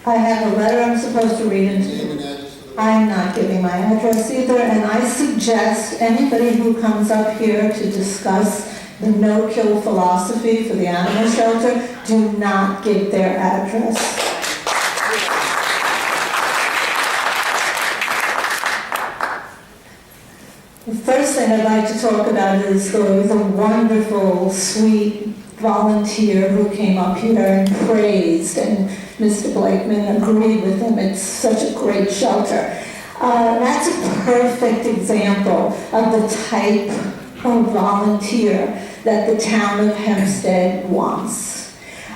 I have a letter I'm supposed to read into. Name and address for the I'm not giving my address either, and I suggest anybody who comes up here to discuss the no-kill philosophy for the animal shelter, do not give their address. The first thing I'd like to talk about is the wonderful, sweet volunteer who came up here and praised, and Mr. Blakeman agreed with him. It's such a great shelter. That's a perfect example of the type of volunteer that the town of Hempstead wants.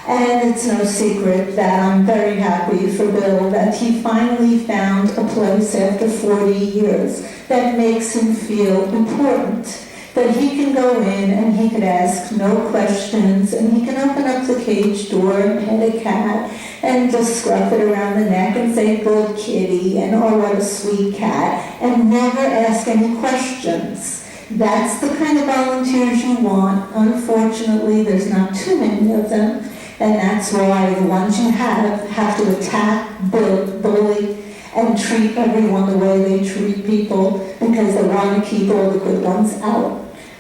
And it's no secret that I'm very happy for Bill that he finally found a place after 40 years that makes him feel important. That he can go in and he can ask no questions, and he can open up the cage door and pet a cat and just scruff it around the neck and say, "Good kitty," and "Oh, what a sweet cat," and never ask any questions. That's the kind of volunteers you want. Unfortunately, there's not too many of them, and that's why the ones you have to attack, bully, and treat everyone the way they treat people, because they want to keep all the good ones out.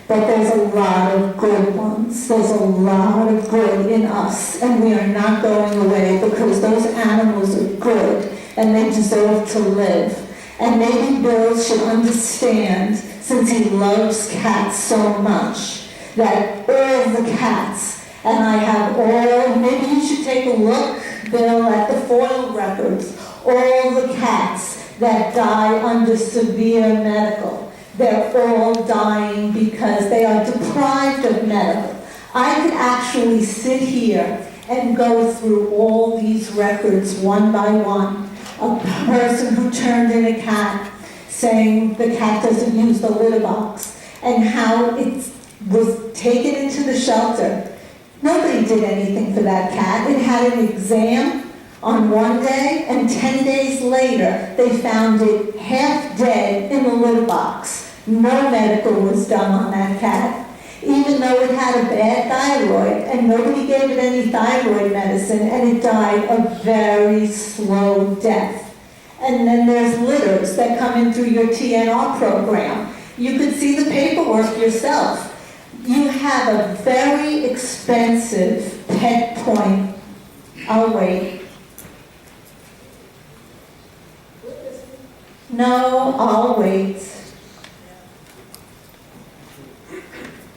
But there's a lot of good ones. There's a lot of good in us, and we are not going away because those animals are good and they deserve to live. And maybe Bill should understand, since he loves cats so much, that all the cats, and I have all, maybe you should take a look, Bill, at the FOIL records, all the cats that die under severe medical. They're all dying because they are deprived of medical. I could actually sit here and go through all these records one by one. A person who turned in a cat saying the cat doesn't use the litter box, and how it was taken into the shelter. Nobody did anything for that cat. It had an exam on one day, and 10 days later, they found it half dead in the litter box. No medical was done on that cat, even though it had a bad thyroid, and nobody gave it any thyroid medicine, and it died a very slow death. And then there's litters that come in through your TNR program. You could see the paperwork yourself. You have a very expensive pet point. I'll wait. No, I'll wait.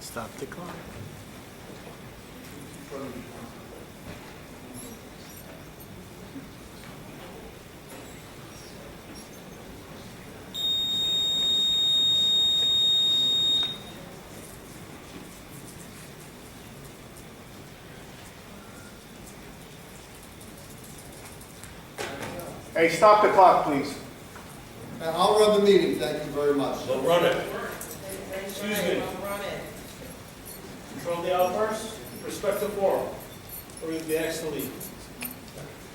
Stop the clock. Hey, stop the clock, please. And I'll run the meeting, thank you very much. So run it. Excuse me. Control the outbursts, respect the forum, or you'll be asked to leave.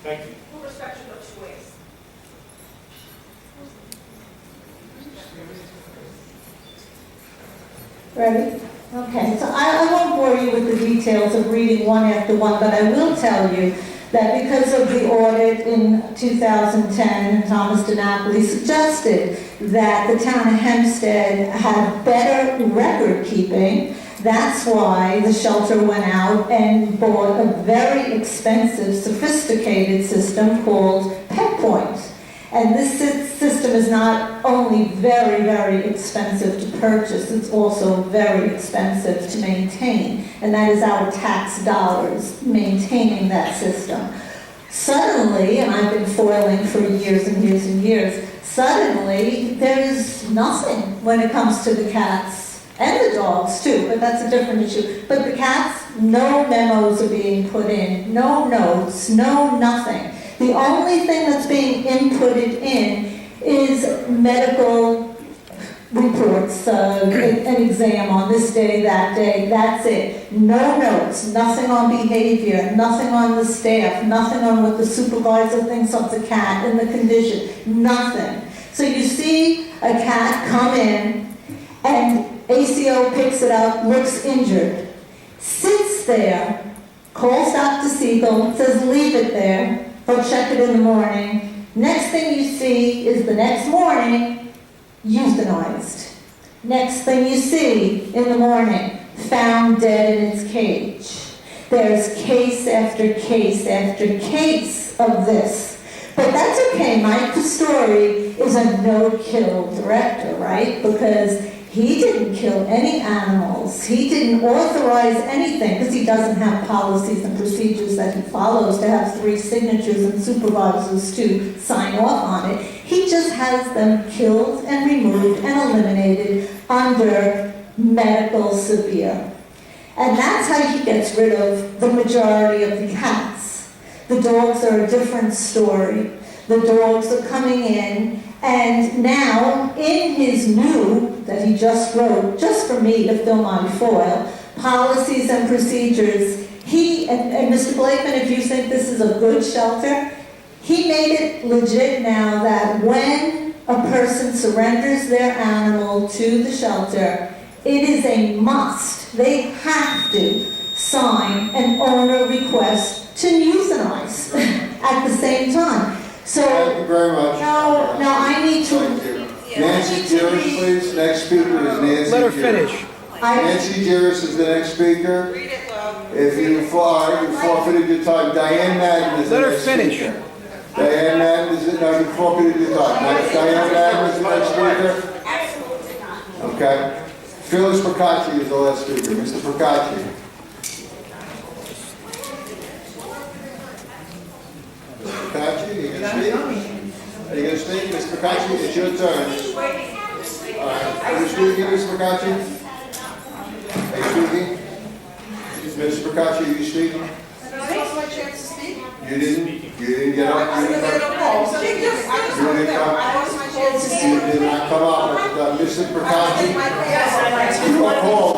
Thank you. Who respects your choice? Ready? Okay, so I won't bore you with the details of reading one after one, but I will tell you that because of the audit in 2010, Thomas DiNapoli suggested that the town of Hempstead had better record keeping. That's why the shelter went out and bought a very expensive, sophisticated system called Pet Point. And this system is not only very, very expensive to purchase, it's also very expensive to maintain. And that is our tax dollars maintaining that system. Suddenly, and I've been foiling for years and years and years, suddenly there is nothing when it comes to the cats and the dogs too, but that's a different issue. But the cats, no memos are being put in, no notes, no nothing. The only thing that's being inputted in is medical reports, an exam on this day, that day, that's it. No notes, nothing on behavior, nothing on the staff, nothing on what the supervisor thinks of the cat and the condition, nothing. So you see a cat come in and ACO picks it up, looks injured, sits there, calls Dr. Siegel, says leave it there, he'll check it in the morning. Next thing you see is the next morning, euthanized. Next thing you see in the morning, found dead in its cage. There's case after case after case of this. But that's okay, Mike Pistori is a no-kill director, right? Because he didn't kill any animals. He didn't authorize anything because he doesn't have policies and procedures that he follows to have 3 signatures and supervisors to sign off on it. He just has them killed and removed and eliminated under medical severe. And that's how he gets rid of the majority of the cats. The dogs are a different story. The dogs are coming in, and now in his new, that he just wrote, just for me to fill my foil, policies and procedures, he, and Mr. Blakeman, if you think this is a good shelter, he made it legit now that when a person surrenders their animal to the shelter, it is a must. They have to sign an owner request to euthanize at the same time. So, Thank you very much. now I need to. Thank you. Nancy Jerris, please. Next speaker is Nancy. Let her Jerris. finish. Nancy Jerris is the next speaker. Read it loud. If you forfeited your time. Diane Madden is the Let her next finish. speaker. Diane Madden is it? No, you forfeited your time. Diane Madden is the next speaker. Absolutely not. Okay. Phyllis Procacci is the last speaker. Mr. Procacci. Mr. Procacci, are you going to speak? Are you going to speak? Mr. Procacci, it's your turn. All right. Are you speaking, Mr. Procacci? Are you speaking? Mr. Procacci, are you speaking? What's my chance to speak? You didn't get up? I was in the middle of a call. You didn't come? What's my chance to You speak? did not come up. Mr. I was in Procacci, my class. you are called.